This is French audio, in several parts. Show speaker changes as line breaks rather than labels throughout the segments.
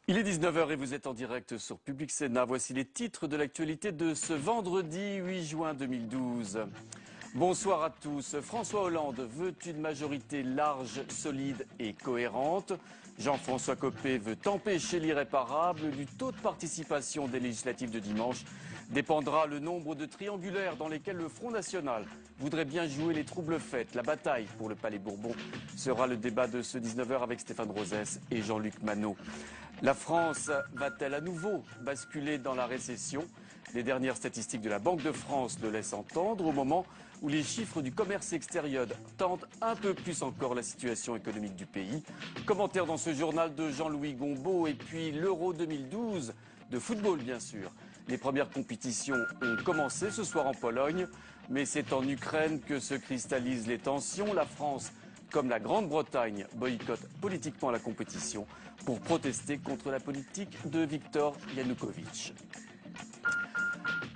Il est 19 h et vous êtes en direct sur Public Sénat. Voici les titres de l'actualité de ce vendredi 8 juin 2012. Bonsoir à tous. François Hollande veut une majorité large, solide et cohérente. Jean-François Copé veut empêcher l'irréparable. Du taux de participation des législatives de dimanche dépendra le nombre de triangulaires dans lesquels le Front National voudrait bien jouer les troubles fêtes. La bataille pour le Palais Bourbon sera le débat de ce 19 h avec Stéphane Rosès et Jean-Luc Manot. La France va-t-elle à nouveau basculer dans la récession? Les dernières statistiques de la Banque de France le laissent entendre au moment où les chiffres du commerce extérieur tendent un peu plus encore la situation économique du pays. Commentaire dans ce journal de Jean-Louis Gombaud et puis l'Euro 2012 de football bien sûr. Les premières compétitions ont commencé ce soir en Pologne, mais c'est en Ukraine que se cristallisent les tensions. La France, comme la Grande-Bretagne, boycottent politiquement la compétition pour protester contre la politique de Viktor Yanukovych.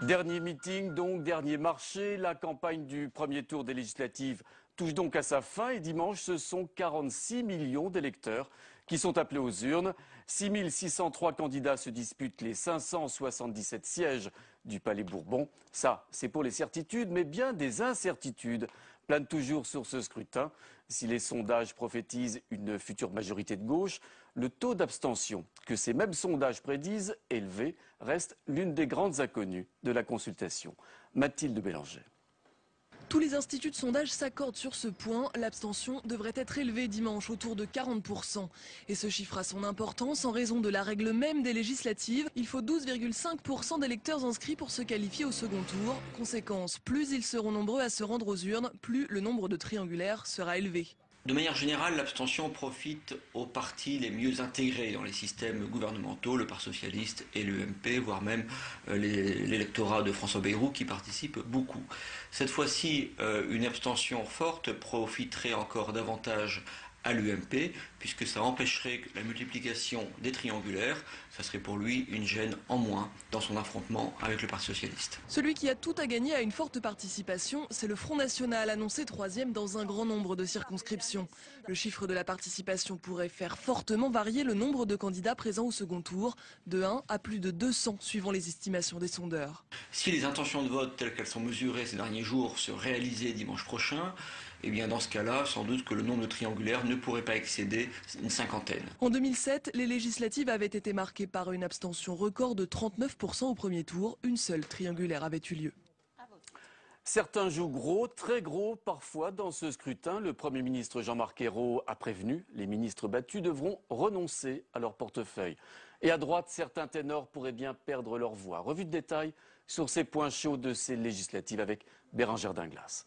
Dernier meeting, donc dernier marché. La campagne du premier tour des législatives touche donc à sa fin et dimanche, ce sont 46 millions d'électeurs qui sont appelés aux urnes. 6 603 candidats se disputent les 577 sièges du Palais Bourbon. Ça, c'est pour les certitudes, mais bien des incertitudes planent toujours sur ce scrutin. Si les sondages prophétisent une future majorité de gauche, le taux d'abstention que ces mêmes sondages prédisent, élevé, reste l'une des grandes inconnues de la consultation. Mathilde Bélanger.
Tous les instituts de sondage s'accordent sur ce point. L'abstention devrait être élevée dimanche, autour de 40%. Et ce chiffre a son importance en raison de la règle même des législatives. Il faut 12,5% d'électeurs inscrits pour se qualifier au second tour. Conséquence, plus ils seront nombreux à se rendre aux urnes, plus le nombre de triangulaires sera élevé.
De manière générale, l'abstention profite aux partis les mieux intégrés dans les systèmes gouvernementaux, le Parti socialiste et l'UMP, voire même l'électorat de François Bayrou qui participe beaucoup. Cette fois-ci, une abstention forte profiterait encore davantage à l'UMP, puisque ça empêcherait la multiplication des triangulaires. Ça serait pour lui une gêne en moins dans son affrontement avec le Parti socialiste.
Celui qui a tout à gagner à une forte participation, c'est le Front National, annoncé troisième dans un grand nombre de circonscriptions. Le chiffre de la participation pourrait faire fortement varier le nombre de candidats présents au second tour, de 1 à plus de 200 suivant les estimations des sondeurs.
Si les intentions de vote telles qu'elles sont mesurées ces derniers jours se réalisaient dimanche prochain, eh bien dans ce cas-là, sans doute que le nombre de triangulaires ne pourrait pas excéder une cinquantaine.
En 2007, les législatives avaient été marquées par une abstention record de 39% au premier tour. Une seule triangulaire avait eu lieu.
Certains jouent gros, très gros parfois dans ce scrutin. Le Premier ministre Jean-Marc Ayrault a prévenu, les ministres battus devront renoncer à leur portefeuille. Et à droite, certains ténors pourraient bien perdre leur voix. Revue de détail sur ces points chauds de ces législatives avec Bérengère Dinglas.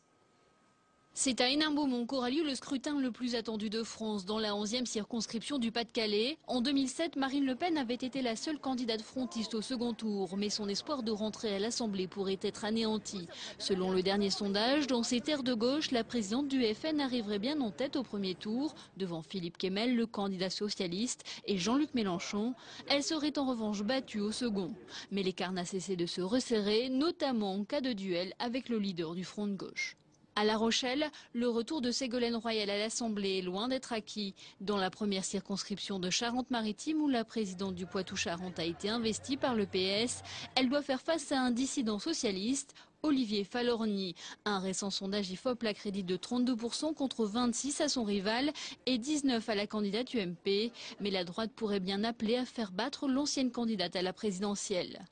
C'est à Hénin-Beaumont qu'aura lieu le scrutin le plus attendu de France, dans la 11e circonscription du Pas-de-Calais. En 2007, Marine Le Pen avait été la seule candidate frontiste au second tour, mais son espoir de rentrer à l'Assemblée pourrait être anéanti. Selon le dernier sondage, dans ces terres de gauche, la présidente du FN arriverait bien en tête au premier tour, devant Philippe Kemel, le candidat socialiste, et Jean-Luc Mélenchon. Elle serait en revanche battue au second. Mais l'écart n'a cessé de se resserrer, notamment en cas de duel avec le leader du front de gauche. À La Rochelle, le retour de Ségolène Royal à l'Assemblée est loin d'être acquis. Dans la première circonscription de Charente-Maritime, où la présidente du Poitou-Charentes a été investie par le PS, elle doit faire face à un dissident socialiste, Olivier Falorni. Un récent sondage IFOP l'accrédite de 32% contre 26% à son rival et 19% à la candidate UMP. Mais la droite pourrait bien appeler à faire battre l'ancienne candidate à la présidentielle.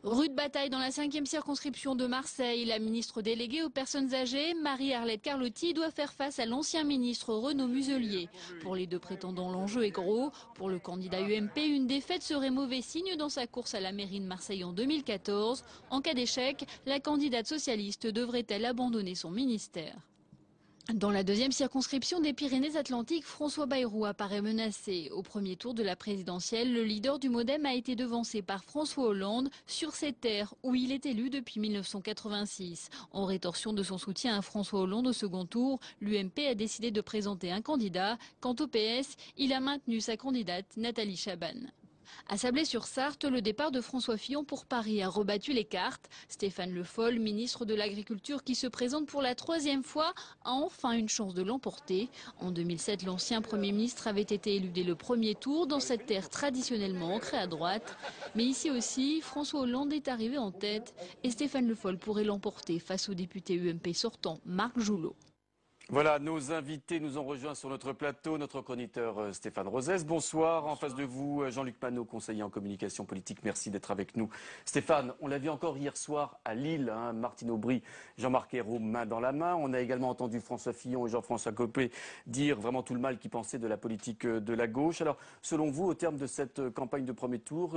Rude bataille dans la 5e circonscription de Marseille. La ministre déléguée aux personnes âgées, Marie-Arlette Carlotti, doit faire face à l'ancien ministre Renaud Muselier. Pour les deux prétendants, l'enjeu est gros. Pour le candidat UMP, une défaite serait mauvais signe dans sa course à la mairie de Marseille en 2014. En cas d'échec, la candidate socialiste devrait-elle abandonner son ministère ? Dans la 2e circonscription des Pyrénées-Atlantiques, François Bayrou apparaît menacé. Au premier tour de la présidentielle, le leader du MoDem a été devancé par François Hollande sur ces terres où il est élu depuis 1986. En rétorsion de son soutien à François Hollande au second tour, l'UMP a décidé de présenter un candidat. Quant au PS, il a maintenu sa candidate Nathalie Chaban. À Sablé-sur-Sarthe, le départ de François Fillon pour Paris a rebattu les cartes. Stéphane Le Foll, ministre de l'Agriculture qui se présente pour la 3e fois, a enfin une chance de l'emporter. En 2007, l'ancien Premier ministre avait été élu dès le premier tour dans cette terre traditionnellement ancrée à droite. Mais ici aussi, François Hollande est arrivé en tête et Stéphane Le Foll pourrait l'emporter face au député UMP sortant, Marc Joulot.
Voilà, nos invités nous ont rejoints sur notre plateau, notre chroniqueur Stéphane Rosès. Bonsoir. En face de vous, Jean-Luc Manot, conseiller en communication politique. Merci d'être avec nous. Stéphane, on l'a vu encore hier soir à Lille, Martine Aubry, Jean-Marc Ayrault, main dans la main. On a également entendu François Fillon et Jean-François Copé dire vraiment tout le mal qu'ils pensaient de la politique de la gauche. Alors, selon vous, au terme de cette campagne de premier tour,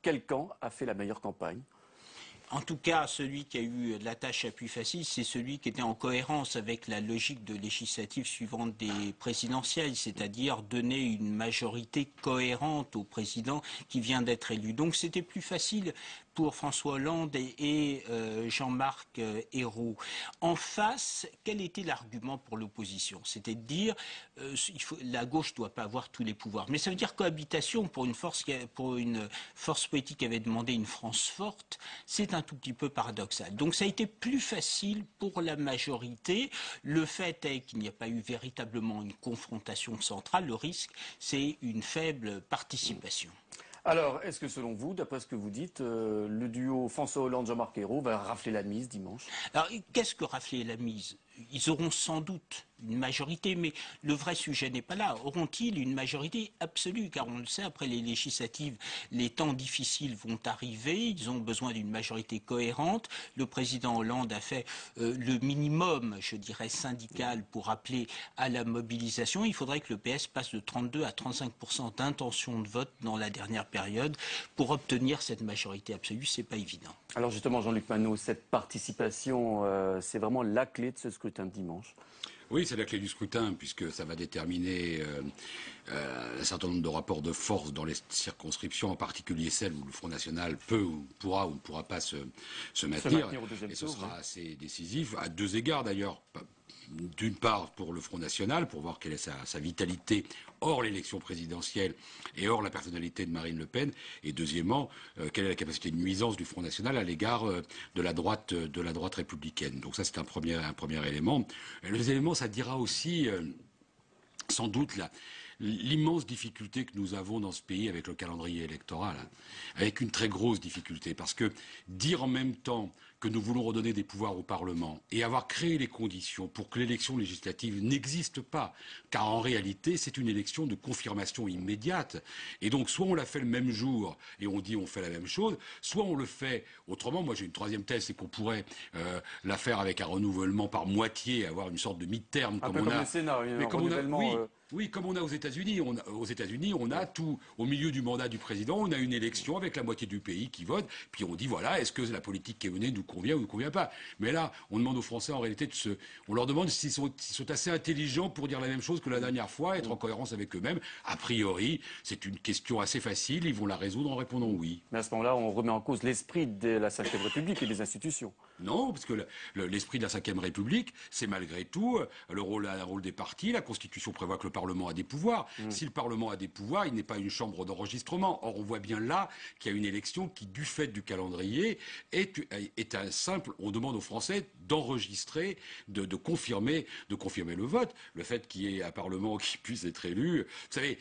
quel camp a fait la meilleure campagne ?
En tout cas, celui qui a eu la tâche à plus facile, c'est celui qui était en cohérence avec la logique de législative suivante des présidentielles, c'est-à-dire donner une majorité cohérente au président qui vient d'être élu. Donc c'était plus facile pour François Hollande et Jean-Marc Ayrault. En face, quel était l'argument pour l'opposition? C'était de dire la gauche ne doit pas avoir tous les pouvoirs. Mais ça veut dire cohabitation pour une force politique qui avait demandé une France forte, c'est un tout petit peu paradoxal. Donc ça a été plus facile pour la majorité. Le fait est qu'il n'y a pas eu véritablement une confrontation centrale. Le risque, c'est une faible participation.
Alors, est-ce que selon vous, d'après ce que vous dites, le duo François Hollande-Jean-Marc Ayrault va rafler la mise dimanche?
Alors, qu'est-ce que rafler la mise? Ils auront sans doute une majorité, mais le vrai sujet n'est pas là. Auront-ils une majorité absolue? Car on le sait, après les législatives, les temps difficiles vont arriver. Ils ont besoin d'une majorité cohérente. Le président Hollande a fait le minimum, je dirais, syndical pour appeler à la mobilisation. Il faudrait que le PS passe de 32 à 35% d'intention de vote dans la dernière période pour obtenir cette majorité absolue. C'est pas évident.
Alors justement, Jean-Luc Manot, cette participation, c'est vraiment la clé de ce scrutin de dimanche.
Oui, c'est la clé du scrutin, puisque ça va déterminer un certain nombre de rapports de force dans les circonscriptions, en particulier celles où le Front National peut ou pourra ou ne pourra pas se maintenir. Et ce sera assez décisif, à deux égards d'ailleurs. D'une part pour le Front National, pour voir quelle est sa vitalité hors l'élection présidentielle et hors la personnalité de Marine Le Pen, et deuxièmement, quelle est la capacité de nuisance du Front National à l'égard de la droite républicaine. Donc ça, c'est un premier élément. Et le deuxième élément, ça dira aussi, sans doute, l'immense difficulté que nous avons dans ce pays avec le calendrier électoral, avec une très grosse difficulté, parce que dire en même temps que nous voulons redonner des pouvoirs au Parlement et avoir créé les conditions pour que l'élection législative n'existe pas, car en réalité c'est une élection de confirmation immédiate, et donc soit on la fait le même jour et on dit on fait la même chose, soit on le fait autrement. Moi j'ai une troisième thèse, c'est qu'on pourrait la faire avec un renouvellement par moitié, avoir une sorte de mid-term comme on a.
Le Sénat,
mais comme on a, oui, comme on a aux États-Unis. Aux États-Unis, on a tout au milieu du mandat du président, on a une élection avec la moitié du pays qui vote, puis on dit voilà, est-ce que la politique qui est menée nous convient ou ne convient pas. Mais là, on demande aux Français en réalité on leur demande s'ils sont assez intelligents pour dire la même chose que la dernière fois, être en cohérence avec eux-mêmes. A priori, c'est une question assez facile, ils vont la résoudre en répondant oui.
Mais à ce moment-là, on remet en cause l'esprit de la Ve République et des institutions.
Non, parce que l'esprit de la Ve République, c'est malgré tout un rôle des partis. La Constitution prévoit que le Parlement a des pouvoirs. Si le Parlement a des pouvoirs, il n'est pas une chambre d'enregistrement. Or, on voit bien là qu'il y a une élection qui, du fait du calendrier, est un simple. On demande aux Français d'enregistrer, de confirmer le vote. Le fait qu'il y ait un Parlement qui puisse être élu. Vous savez,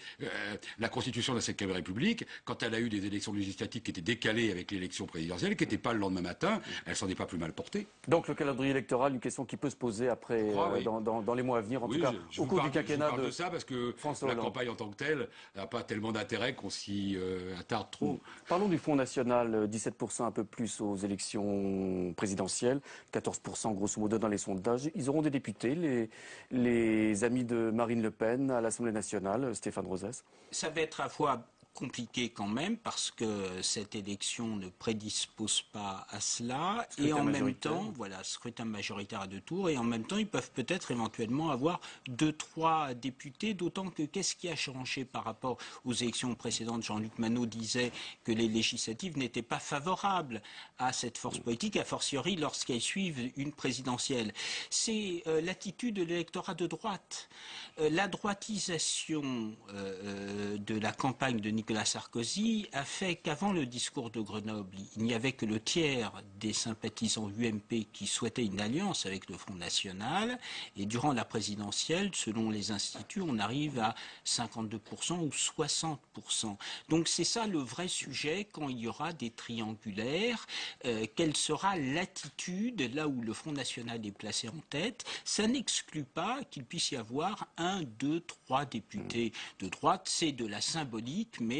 la Constitution de la Ve République, quand elle a eu des élections législatives qui étaient décalées avec l'élection présidentielle, qui n'étaient pas le lendemain matin, elle s'en est pas plus mal portée.
Donc le calendrier électoral, une question qui peut se poser après,
oui.
dans les mois à venir, en tout cas, au cours du quinquennat
de ça, parce que la campagne en tant que telle n'a pas tellement d'intérêt qu'on s'y attarde trop.
Parlons du Front National, 17% un peu plus aux élections présidentielles, 14% grosso modo dans les sondages. Ils auront des députés, les amis de Marine Le Pen à l'Assemblée nationale, Stéphane Rosès.
Ça va être à la fois compliqué quand même parce que cette élection ne prédispose pas à cela et en même temps, voilà, scrutin majoritaire à deux tours, et en même temps ils peuvent peut-être éventuellement avoir 2-3 députés, d'autant que qu'est-ce qui a changé par rapport aux élections précédentes? Jean-Luc Manot disait que les législatives n'étaient pas favorables à cette force politique, a fortiori lorsqu'elles suivent une présidentielle. C'est l'attitude de l'électorat de droite. La droitisation de la campagne de Nicolas Sarkozy a fait qu'avant le discours de Grenoble, il n'y avait que le tiers des sympathisants UMP qui souhaitaient une alliance avec le Front National. Et durant la présidentielle, selon les instituts, on arrive à 52% ou 60%. Donc c'est ça le vrai sujet quand il y aura des triangulaires. Quelle sera l'attitude là où le Front National est placé en tête? Ça n'exclut pas qu'il puisse y avoir 1, 2, 3 députés de droite. C'est de la symbolique, mais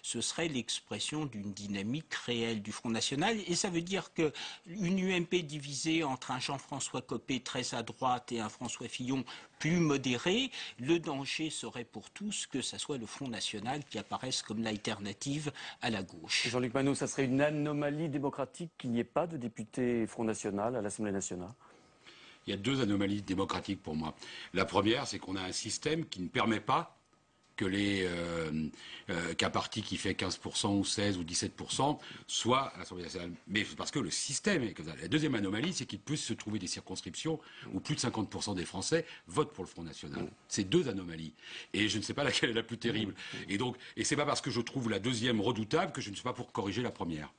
ce serait l'expression d'une dynamique réelle du Front National. Et ça veut dire qu'une UMP divisée entre un Jean-François Copé très à droite et un François Fillon plus modéré, le danger serait pour tous que ça soit le Front National qui apparaisse comme l'alternative à la gauche.
Jean-Luc Manot, ça serait une anomalie démocratique qu'il n'y ait pas de député Front National à l'Assemblée nationale?
Il y a deux anomalies démocratiques pour moi. La première, c'est qu'on a un système qui ne permet pas que qu'un parti qui fait 15% ou 16 ou 17% soit à l'Assemblée nationale. Mais parce que le système est comme ça. La deuxième anomalie, c'est qu'il peut se trouver des circonscriptions où plus de 50% des Français votent pour le Front National. C'est deux anomalies. Et je ne sais pas laquelle est la plus terrible. Et c'est pas parce que je trouve la deuxième redoutable que je ne suis pas pour corriger la première.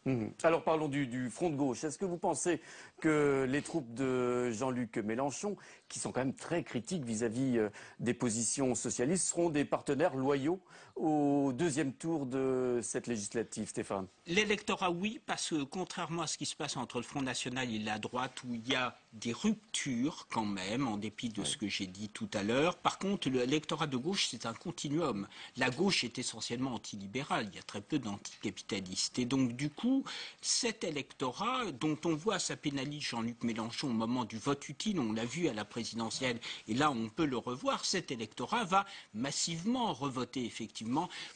Alors parlons du front de gauche. Est-ce que vous pensez que les troupes de Jean-Luc Mélenchon, qui sont quand même très critiques vis-à-vis des positions socialistes, seront des partenaires loyaux au deuxième tour de cette législative, Stéphane?
L'électorat, oui, parce que contrairement à ce qui se passe entre le Front National et la droite, où il y a des ruptures quand même, en dépit de ce que j'ai dit tout à l'heure, par contre, l'électorat de gauche, c'est un continuum. La gauche est essentiellement antilibérale, il y a très peu d'anticapitalistes. Et donc, du coup, cet électorat, dont on voit sa pénalise Jean-Luc Mélenchon au moment du vote utile, on l'a vu à la présidentielle, et là, on peut le revoir, cet électorat va massivement revoter, effectivement,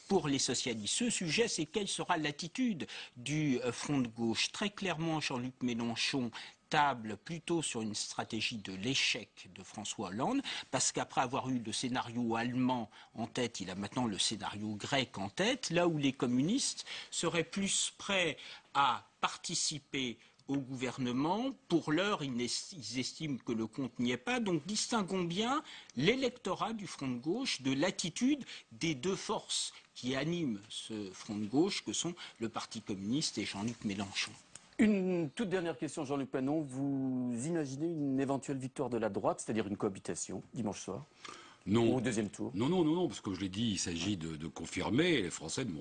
pour les socialistes. Ce sujet, c'est quelle sera l'attitude du front de gauche. Très clairement, Jean-Luc Mélenchon table plutôt sur une stratégie de l'échec de François Hollande, parce qu'après avoir eu le scénario allemand en tête, il a maintenant le scénario grec en tête, là où les communistes seraient plus prêts à participer au gouvernement. Pour l'heure, ils estiment que le compte n'y est pas. Donc distinguons bien l'électorat du front de gauche de l'attitude des deux forces qui animent ce front de gauche, que sont le Parti communiste et Jean-Luc Mélenchon.
Une toute dernière question, Jean-Luc Manot. Vous imaginez une éventuelle victoire de la droite, c'est-à-dire une cohabitation, dimanche soir?
Non.
Au deuxième tour?
Non, parce que comme je l'ai dit, il s'agit de confirmer. Les Français ne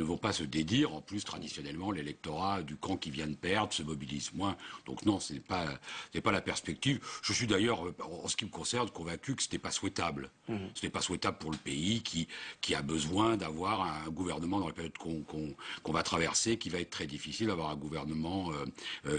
vont pas se dédire. En plus, traditionnellement, l'électorat du camp qui vient de perdre se mobilise moins. Donc non, ce n'est pas la perspective. Je suis d'ailleurs, en ce qui me concerne, convaincu que ce n'est pas souhaitable. Ce n'est pas souhaitable pour le pays qui a besoin d'avoir un gouvernement dans la période qu'on va traverser, qui va être très difficile, d'avoir un gouvernement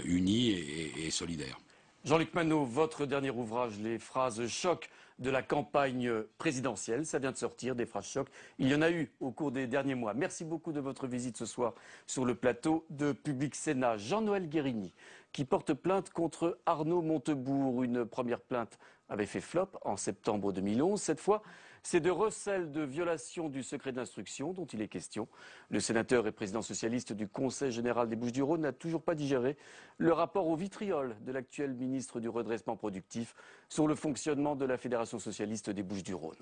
uni et solidaire.
Jean-Luc Manot, votre dernier ouvrage, Les phrases chocs de la campagne présidentielle, ça vient de sortir, des phrases chocs. Il y en a eu au cours des derniers mois. Merci beaucoup de votre visite ce soir sur le plateau de Public Sénat. Jean-Noël Guérini, qui porte plainte contre Arnaud Montebourg. Une première plainte avait fait flop en septembre 2011. Cette fois, c'est de recel de violation du secret d'instruction dont il est question. Le sénateur et président socialiste du Conseil général des Bouches-du-Rhône n'a toujours pas digéré le rapport au vitriol de l'actuel ministre du Redressement productif sur le fonctionnement de la Fédération socialiste des Bouches-du-Rhône.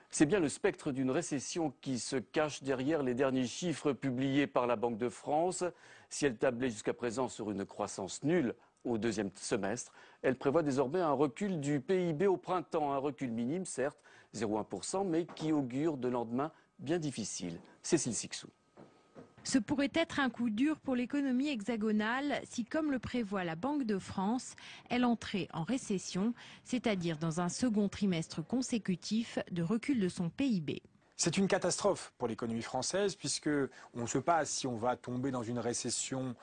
C'est bien le spectre d'une récession qui se cache derrière les derniers chiffres publiés par la Banque de France. Si elle tablait jusqu'à présent sur une croissance nulle au deuxième semestre, elle prévoit désormais un recul du PIB au printemps, un recul minime certes, 0,1%, mais qui augure de lendemains bien difficiles. Cécile Sixou.
Ce pourrait être un coup dur pour l'économie hexagonale si, comme le prévoit la Banque de France, elle entrait en récession, c'est-à-dire dans un second trimestre consécutif de recul de son PIB.
C'est une catastrophe pour l'économie française puisque on ne sait pas si on va tomber dans une récession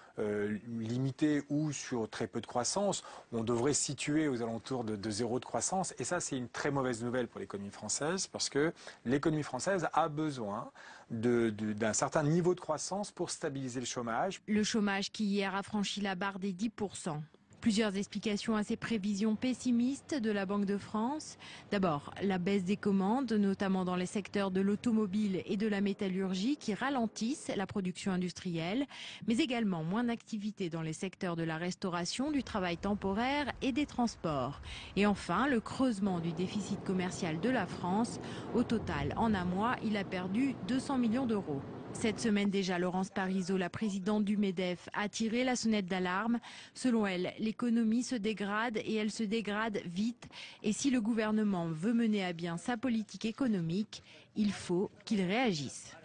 limitée ou sur très peu de croissance. On devrait se situer aux alentours de zéro de croissance et ça c'est une très mauvaise nouvelle pour l'économie française parce que l'économie française a besoin d'un certain niveau de croissance pour stabiliser le chômage.
Le chômage qui hier a franchi la barre des 10%. Plusieurs explications à ces prévisions pessimistes de la Banque de France. D'abord, la baisse des commandes, notamment dans les secteurs de l'automobile et de la métallurgie qui ralentissent la production industrielle, mais également moins d'activité dans les secteurs de la restauration, du travail temporaire et des transports. Et enfin, le creusement du déficit commercial de la France. Au total, en un mois, il a perdu 200 millions d'euros. Cette semaine déjà, Laurence Parisot, la présidente du MEDEF, a tiré la sonnette d'alarme. Selon elle, l'économie se dégrade et elle se dégrade vite. Et si le gouvernement veut mener à bien sa politique économique, il faut qu'il réagisse.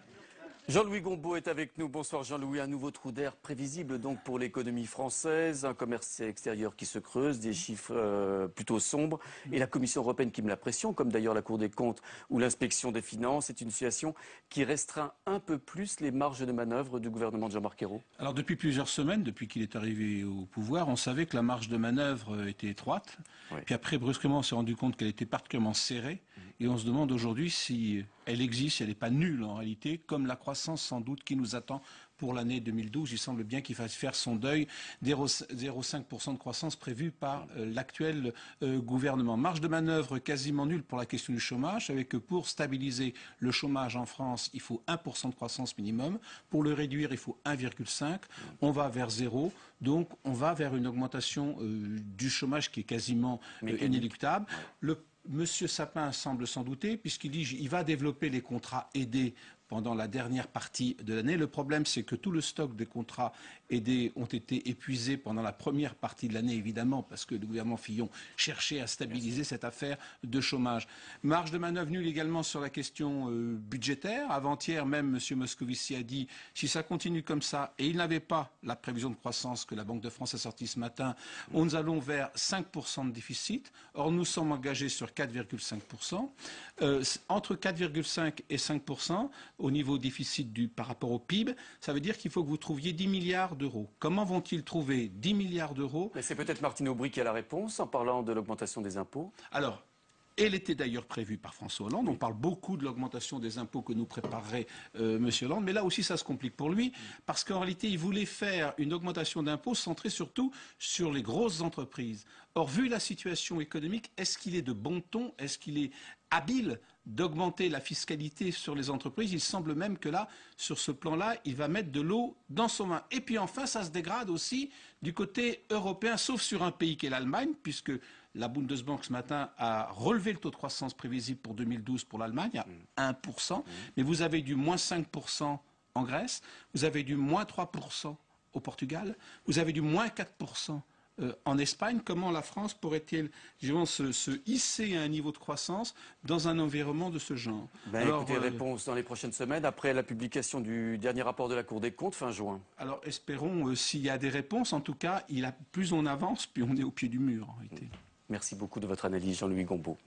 Jean-Louis Gombaud est avec nous. Bonsoir Jean-Louis. Un nouveau trou d'air prévisible donc pour l'économie française, un commerce extérieur qui se creuse, des chiffres plutôt sombres et la Commission européenne qui met la pression, comme d'ailleurs la Cour des comptes ou l'inspection des finances. C'est une situation qui restreint un peu plus les marges de manœuvre du gouvernement de Jean-Marc Ayrault.
Alors depuis plusieurs semaines, depuis qu'il est arrivé au pouvoir, on savait que la marge de manœuvre était étroite. Oui. Puis après, brusquement, on s'est rendu compte qu'elle était particulièrement serrée. Et on se demande aujourd'hui si elle existe, si elle n'est pas nulle en réalité, comme la croissance sans doute qui nous attend pour l'année 2012. Il semble bien qu'il fasse faire son deuil des 0,5% de croissance prévue par l'actuel gouvernement. Marge de manœuvre quasiment nulle pour la question du chômage, avec que pour stabiliser le chômage en France, il faut 1% de croissance minimum. Pour le réduire, il faut 1,5%. On va vers 0. Donc on va vers une augmentation du chômage qui est quasiment inéluctable. Monsieur Sapin semble s'en douter puisqu'il dit qu'il va développer les contrats aidés pendant la dernière partie de l'année. Le problème, c'est que tout le stock des contrats aidés ont été épuisés pendant la première partie de l'année, évidemment, parce que le gouvernement Fillon cherchait à stabiliser cette affaire de chômage. Marge de manœuvre nulle également sur la question budgétaire. Avant-hier, même M. Moscovici a dit si ça continue comme ça, et il n'avait pas la prévision de croissance que la Banque de France a sortie ce matin, nous allons vers 5% de déficit. Or, nous sommes engagés sur 4,5%. Entre 4,5 et 5%, au niveau déficit par rapport au PIB, ça veut dire qu'il faut que vous trouviez 10 milliards d'euros. Comment vont-ils trouver 10 milliards d'euros?
C'est peut-être Martine Aubry qui a la réponse en parlant de l'augmentation des impôts.
Alors, elle était d'ailleurs prévue par François Hollande. On parle beaucoup de l'augmentation des impôts que nous préparerait M. Hollande. Mais là aussi, ça se complique pour lui. Parce qu'en réalité, il voulait faire une augmentation d'impôts centrée surtout sur les grosses entreprises. Or, vu la situation économique, est-ce qu'il est de bon ton? Est-ce qu'il est habile d'augmenter la fiscalité sur les entreprises? Il semble même que là, sur ce plan-là, il va mettre de l'eau dans son vin. Et puis enfin, ça se dégrade aussi du côté européen, sauf sur un pays qu'est l'Allemagne, puisque la Bundesbank ce matin a relevé le taux de croissance prévisible pour 2012 pour l'Allemagne à 1%. Mais vous avez du moins 5% en Grèce, vous avez du moins 3% au Portugal, vous avez du moins 4% en Espagne. Comment la France pourrait-elle se hisser à un niveau de croissance dans un environnement de ce genre?
Écoutez, réponse dans les prochaines semaines, après la publication du dernier rapport de la Cour des comptes, fin juin.
Alors espérons s'il y a des réponses. En tout cas, plus on avance, plus on est au pied du mur en réalité.
Merci beaucoup de votre analyse, Jean-Louis Gombaud.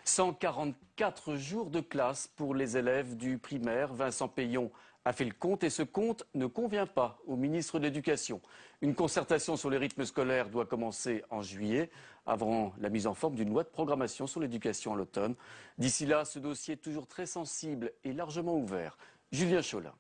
144 jours de classe pour les élèves du primaire. Vincent Peillon a fait le compte et ce compte ne convient pas au ministre de l'Éducation. Une concertation sur les rythmes scolaires doit commencer en juillet, avant la mise en forme d'une loi de programmation sur l'éducation à l'automne. D'ici là, ce dossier toujours très sensible et largement ouvert. Julien Cholin.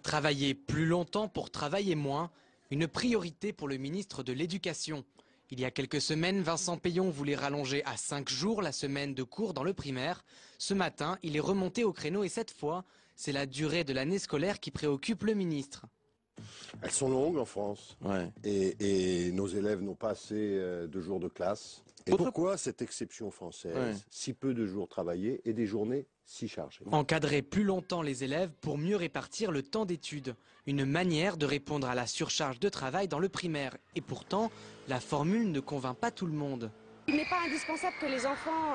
Travailler plus longtemps pour travailler moins, une priorité pour le ministre de l'Éducation. Il y a quelques semaines, Vincent Peillon voulait rallonger à 5 jours la semaine de cours dans le primaire. Ce matin, il est remonté au créneau et cette fois, c'est la durée de l'année scolaire qui préoccupe le ministre.
Elles sont longues en France et nos élèves n'ont pas assez de jours de classe. Et pourquoi cette exception française, si peu de jours travaillés et des journées si chargées?
Encadrer plus longtemps les élèves pour mieux répartir le temps d'études. Une manière de répondre à la surcharge de travail dans le primaire. Et pourtant, la formule ne convainc pas tout le monde.
Il n'est pas indispensable que les enfants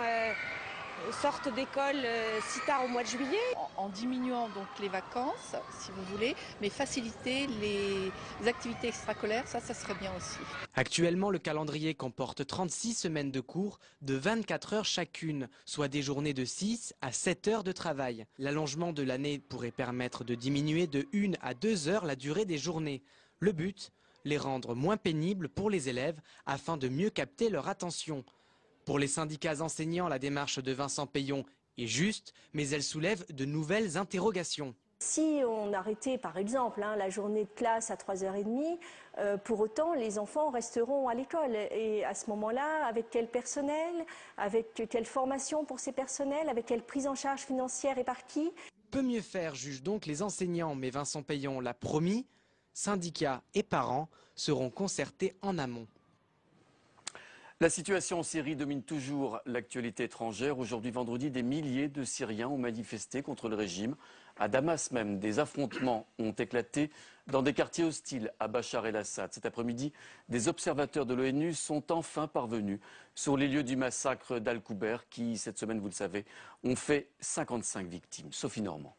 sortent d'école si tard au mois de juillet.
En diminuant donc les vacances, si vous voulez, mais faciliter les activités extrascolaires, ça serait bien aussi.
Actuellement, le calendrier comporte 36 semaines de cours de 24 heures chacune, soit des journées de 6 à 7 heures de travail. L'allongement de l'année pourrait permettre de diminuer de 1 à 2 heures la durée des journées. Le but, les rendre moins pénibles pour les élèves afin de mieux capter leur attention. Pour les syndicats enseignants, la démarche de Vincent Peillon est juste, mais elle soulève de nouvelles interrogations.
si on arrêtait par exemple la journée de classe à 3h30, pour autant les enfants resteront à l'école. Et à ce moment-là, avec quel personnel, avec quelle formation pour ces personnels, avec quelle prise en charge financière et par qui?
Peut mieux faire, jugent donc les enseignants, mais Vincent Payon l'a promis, syndicats et parents seront concertés en amont.
La situation en Syrie domine toujours l'actualité étrangère. Aujourd'hui, vendredi, des milliers de Syriens ont manifesté contre le régime. À Damas même, des affrontements ont éclaté dans des quartiers hostiles à Bachar el-Assad. Cet après-midi, des observateurs de l'ONU sont enfin parvenus sur les lieux du massacre d'Al-Kouber qui, cette semaine, vous le savez, ont fait 55 victimes. Sophie Normand.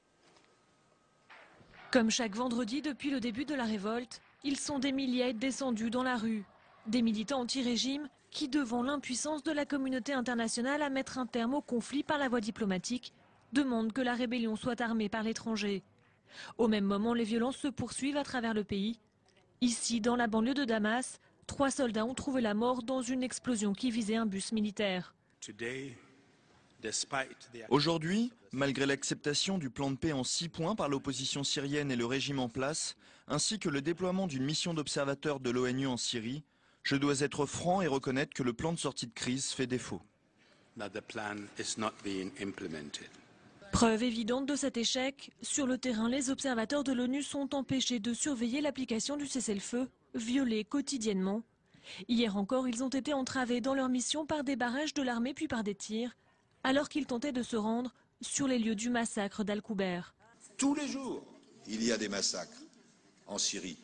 Comme chaque vendredi depuis le début de la révolte, ils sont des milliers descendus dans la rue. Des militants anti-régime qui, devant l'impuissance de la communauté internationale à mettre un terme au conflit par la voie diplomatique, demandent que la rébellion soit armée par l'étranger. Au même moment, les violences se poursuivent à travers le pays. Ici, dans la banlieue de Damas, 3 soldats ont trouvé la mort dans une explosion qui visait un bus militaire.
Aujourd'hui, malgré l'acceptation du plan de paix en 6 points par l'opposition syrienne et le régime en place, ainsi que le déploiement d'une mission d'observateurs de l'ONU en Syrie, je dois être franc et reconnaître que le plan de sortie de crise fait défaut.
Preuve évidente de cet échec, sur le terrain, les observateurs de l'ONU sont empêchés de surveiller l'application du cessez-le-feu, violée quotidiennement. Hier encore, ils ont été entravés dans leur mission par des barrages de l'armée puis par des tirs, alors qu'ils tentaient de se rendre sur les lieux du massacre d'Al-Kouber.
Tous les jours, il y a des massacres en Syrie,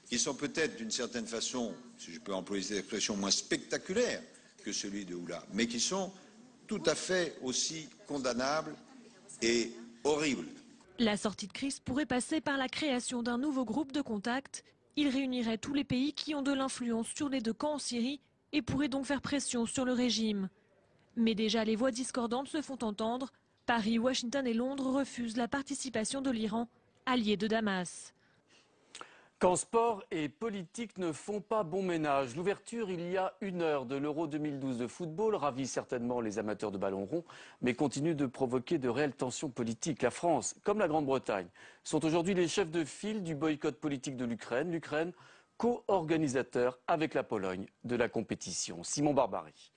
qui sont peut-être d'une certaine façon, si je peux employer cette expression, moins spectaculaires que celui de Oula, mais qui sont tout à fait aussi condamnables et horribles.
La sortie de crise pourrait passer par la création d'un nouveau groupe de contact. Il réunirait tous les pays qui ont de l'influence sur les 2 camps en Syrie et pourrait donc faire pression sur le régime. Mais déjà, les voix discordantes se font entendre. Paris, Washington et Londres refusent la participation de l'Iran, allié de Damas.
Quand sport et politique ne font pas bon ménage, l'ouverture il y a 1 heure de l'Euro 2012 de football ravit certainement les amateurs de ballon rond, mais continue de provoquer de réelles tensions politiques. La France, comme la Grande-Bretagne, sont aujourd'hui les chefs de file du boycott politique de l'Ukraine. L'Ukraine, co-organisateur avec la Pologne de la compétition. Simon Barbarie.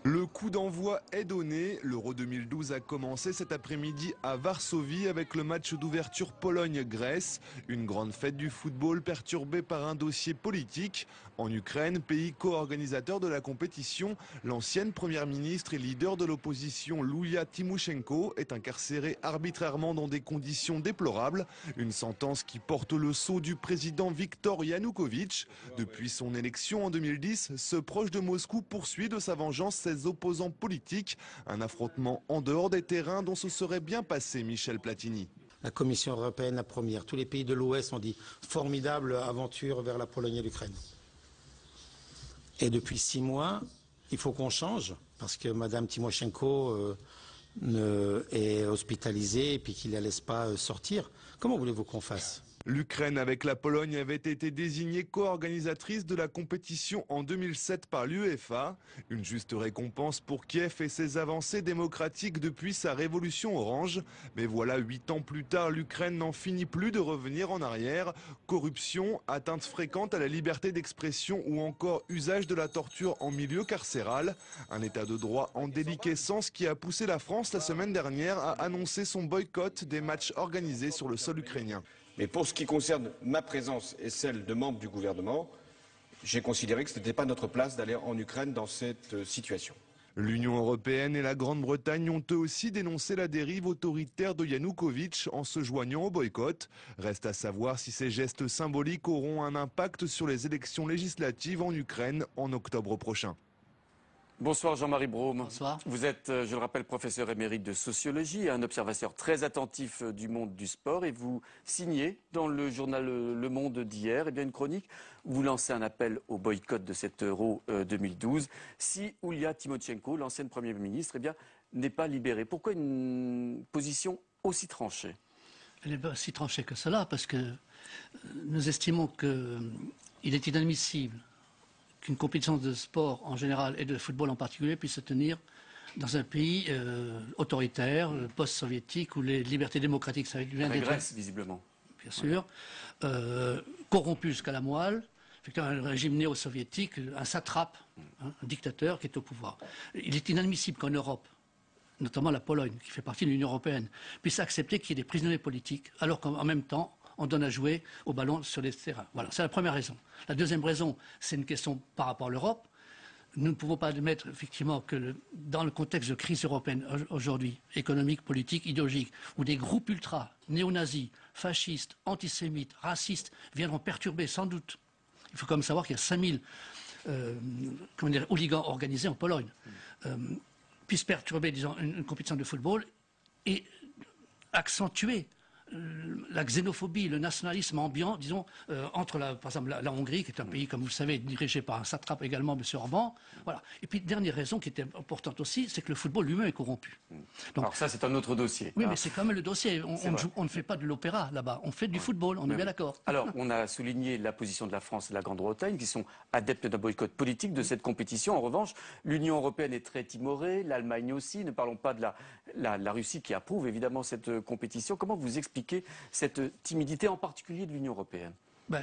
Le coup d'envoi est donné. L'Euro 2012 a commencé cet après-midi à Varsovie avec le match d'ouverture Pologne-Grèce. Une grande fête du football perturbée par un dossier politique. En Ukraine, pays co-organisateur de la compétition, l'ancienne première ministre et leader de l'opposition Yulia Tymoshenko est incarcérée arbitrairement dans des conditions déplorables. Une sentence qui porte le sceau du président Viktor Yanukovych. Depuis son élection en 2010, ce proche de Moscou poursuit de sa vengeance ses opposants politiques. Un affrontement en dehors des terrains dont se serait bien passé Michel Platini.
La Commission européenne, la première. Tous les pays de l'Ouest ont dit formidable aventure vers la Pologne et l'Ukraine. Et depuis 6 mois, il faut qu'on change parce que Mme Tymoshenko est hospitalisée et puis qu'il ne la laisse pas sortir. Comment voulez-vous qu'on fasse ?
L'Ukraine avec la Pologne avait été désignée co-organisatrice de la compétition en 2007 par l'UEFA. Une juste récompense pour Kiev et ses avancées démocratiques depuis sa révolution orange. Mais voilà, 8 ans plus tard, l'Ukraine n'en finit plus de revenir en arrière. Corruption, atteinte fréquente à la liberté d'expression ou encore usage de la torture en milieu carcéral. Un état de droit en déliquescence qui a poussé la France la semaine dernière à annoncer son boycott des matchs organisés sur le sol ukrainien.
Mais pour ce qui concerne ma présence et celle de membres du gouvernement, j'ai considéré que ce n'était pas notre place d'aller en Ukraine dans cette situation.
L'Union européenne et la Grande-Bretagne ont eux aussi dénoncé la dérive autoritaire de Yanukovych en se joignant au boycott. Reste à savoir si ces gestes symboliques auront un impact sur les élections législatives en Ukraine en octobre prochain.
Bonsoir Jean-Marie Brome. Bonsoir. Vous êtes, je le rappelle, professeur émérite de sociologie et un observateur très attentif du monde du sport. Et vous signez dans le journal Le Monde d'hier une chronique où vous lancez un appel au boycott de cet Euro 2012 si Yulia Tymoshenko, l'ancienne Première ministre, n'est pas libérée. Pourquoi une position aussi tranchée ?
Elle n'est pas si tranchée que cela parce que nous estimons qu'il est inadmissible qu'une compétition de sport en général et de football en particulier puisse se tenir dans un pays autoritaire, post-soviétique, où les libertés démocratiques, ça vient d'être...
Régresse, visiblement.
Bien sûr. Corrompu jusqu'à la moelle. Effectivement, un régime néo-soviétique, un satrape, un dictateur qui est au pouvoir. Il est inadmissible qu'en Europe, notamment la Pologne, qui fait partie de l'Union européenne, puisse accepter qu'il y ait des prisonniers politiques, alors qu'en même temps, on donne à jouer au ballon sur les terrains. Voilà, c'est la première raison. La deuxième raison, c'est une question par rapport à l'Europe. Nous ne pouvons pas admettre effectivement que dans le contexte de crise européenne aujourd'hui, économique, politique, idéologique, où des groupes ultras, néo-nazis, fascistes, antisémites, racistes viendront perturber sans doute. Il faut quand même savoir qu'il y a 5000 hooligans organisés en Pologne, puissent perturber, disons, une compétition de football et accentuer la xénophobie, le nationalisme ambiant, disons, entre, par exemple, la Hongrie, qui est un pays, comme vous le savez, dirigé par un satrape également, M. Orban. Voilà. Et puis, dernière raison qui était importante aussi, c'est que le football lui-même est corrompu.
Donc, alors ça, c'est un autre dossier.
Oui, mais c'est quand même le dossier. On ne fait pas de l'opéra là-bas, on fait du football, on est bien d'accord.
Alors, on a souligné la position de la France et de la Grande-Bretagne, qui sont adeptes d'un boycott politique de cette compétition. En revanche, l'Union européenne est très timorée, l'Allemagne aussi. Ne parlons pas de la Russie qui approuve évidemment cette compétition. Comment vous expliquez cette timidité, en particulier de l'Union européenne?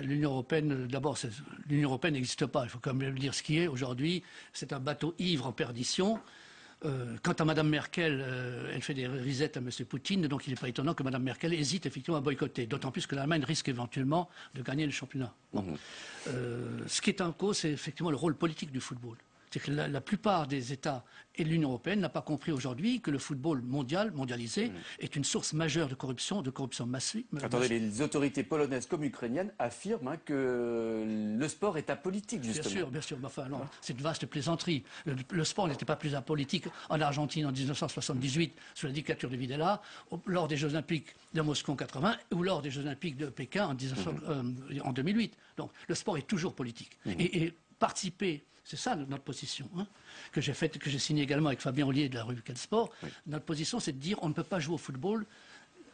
L'Union européenne, d'abord, l'Union européenne n'existe pas. Il faut quand même dire ce qui est. Aujourd'hui, c'est un bateau ivre en perdition. Quant à Mme Merkel, elle fait des risettes à M. Poutine, donc il n'est pas étonnant que Mme Merkel hésite effectivement à boycotter. D'autant plus que l'Allemagne risque éventuellement de gagner le championnat. Bon. Ce qui est en cause, c'est effectivement le rôle politique du football. C'est que la plupart des États et de l'Union européenne n'a pas compris aujourd'hui que le football mondialisé est une source majeure de corruption massive.
Attendez, les autorités polonaises comme ukrainiennes affirment que le sport est apolitique, justement.
Bien sûr. Mais enfin, non, c'est une vaste plaisanterie. Le sport n'était pas plus apolitique en Argentine en 1978, sous la dictature de Videla, lors des Jeux Olympiques de Moscou en 80 ou lors des Jeux Olympiques de Pékin en 2008. Donc, le sport est toujours politique. Et participer... C'est ça notre position, que j'ai signée également avec Fabien Ollier de la revue Quel Sport. Notre position, c'est de dire on ne peut pas jouer au football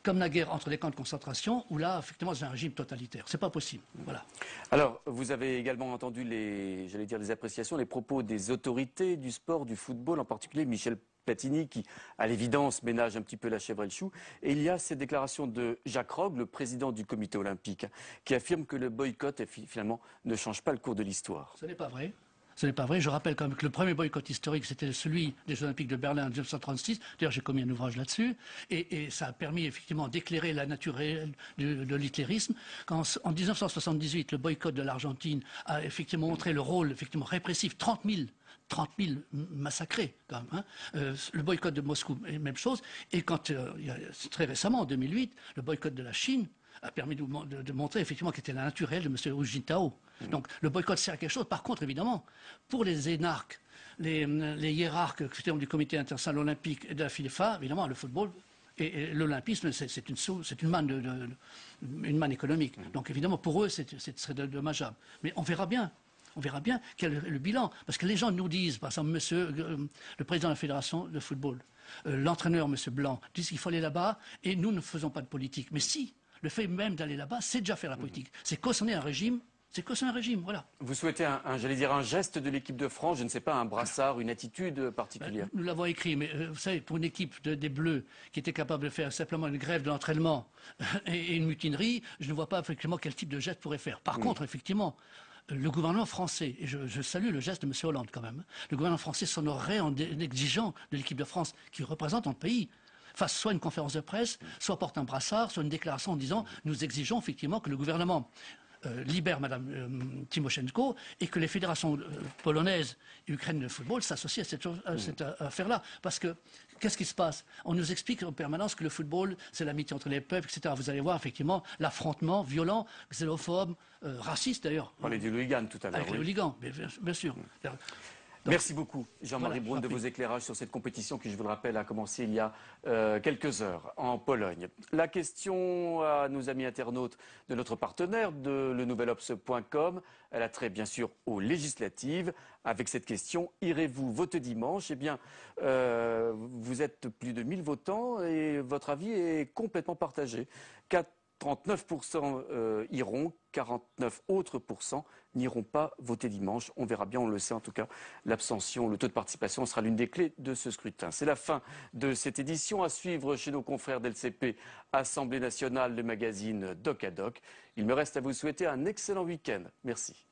comme la guerre entre les camps de concentration, où là, effectivement, c'est un régime totalitaire. C'est pas possible. Voilà.
Alors, vous avez également entendu les appréciations, les propos des autorités du sport, du football, en particulier Michel Platini, qui, à l'évidence, ménage un petit peu la chèvre et le chou. Et il y a cette déclaration de Jacques Rogge, le président du comité olympique, qui affirme que le boycott, finalement, ne change pas le cours de l'histoire.
Ce n'est pas vrai. Ce n'est pas vrai. Je rappelle quand même que le premier boycott historique, c'était celui des Jeux Olympiques de Berlin en 1936. D'ailleurs, j'ai commis un ouvrage là-dessus. Et ça a permis effectivement d'éclairer la nature réelle de l'hitlérisme. Quand en 1978, le boycott de l'Argentine a effectivement montré le rôle effectivement répressif, 30 000 massacrés quand même. Le boycott de Moscou, même chose. Et quand, très récemment, en 2008, le boycott de la Chine a permis de montrer effectivement qu'était la nature réelle de M. Hu Jintao. Donc le boycott sert à quelque chose. Par contre, évidemment, pour les énarques, les hiérarques du comité international olympique et de la FIFA, évidemment, le football et l'olympisme, c'est une manne économique. Donc évidemment, pour eux, ce serait dommageable. Mais on verra bien. On verra bien quel est le bilan. Parce que les gens nous disent, par exemple, le président de la fédération de football, l'entraîneur, M. Blanc, disent qu'il faut aller là-bas et nous ne faisons pas de politique. Mais si, le fait même d'aller là-bas, c'est déjà faire la politique. C'est cautionner un régime. C'est cautionner un régime, voilà.
Vous souhaitez un geste de l'équipe de France, je ne sais pas, un brassard, une attitude particulière?
Nous l'avons écrit, mais vous savez, pour une équipe des Bleus qui était capable de faire simplement une grève de l'entraînement et une mutinerie, je ne vois pas effectivement quel type de geste pourrait faire. Par contre, effectivement, le gouvernement français, et je salue le geste de M. Hollande quand même, le gouvernement français s'honorerait en exigeant de l'équipe de France qui représente un pays, fasse soit une conférence de presse, soit porte un brassard, soit une déclaration en disant nous exigeons effectivement que le gouvernement libère Mme Tymoshenko et que les fédérations polonaises et ukrainiennes de football s'associent à cette affaire-là. Parce que, qu'est-ce qui se passe? On nous explique en permanence que le football, c'est l'amitié entre les peuples, etc. Vous allez voir effectivement l'affrontement violent, xénophobe, raciste d'ailleurs.
On parlait du hooligan tout à l'heure.
Avec les hooligans, bien sûr.
Merci beaucoup, Jean-Marie Brune, de vos éclairages sur cette compétition qui, je vous le rappelle, a commencé il y a quelques heures en Pologne. La question à nos amis internautes de notre partenaire, de lenouvelobs.com, elle a trait bien sûr aux législatives. Avec cette question, irez-vous voter dimanche? Eh bien, vous êtes plus de 1000 votants et votre avis est complètement partagé. 39% iront, 49 autres pourcents n'iront pas voter dimanche. On verra bien, on le sait en tout cas, l'abstention, le taux de participation sera l'une des clés de ce scrutin. C'est la fin de cette édition à suivre chez nos confrères d'LCP, Assemblée nationale, le magazine Doc à Doc. Il me reste à vous souhaiter un excellent week-end. Merci.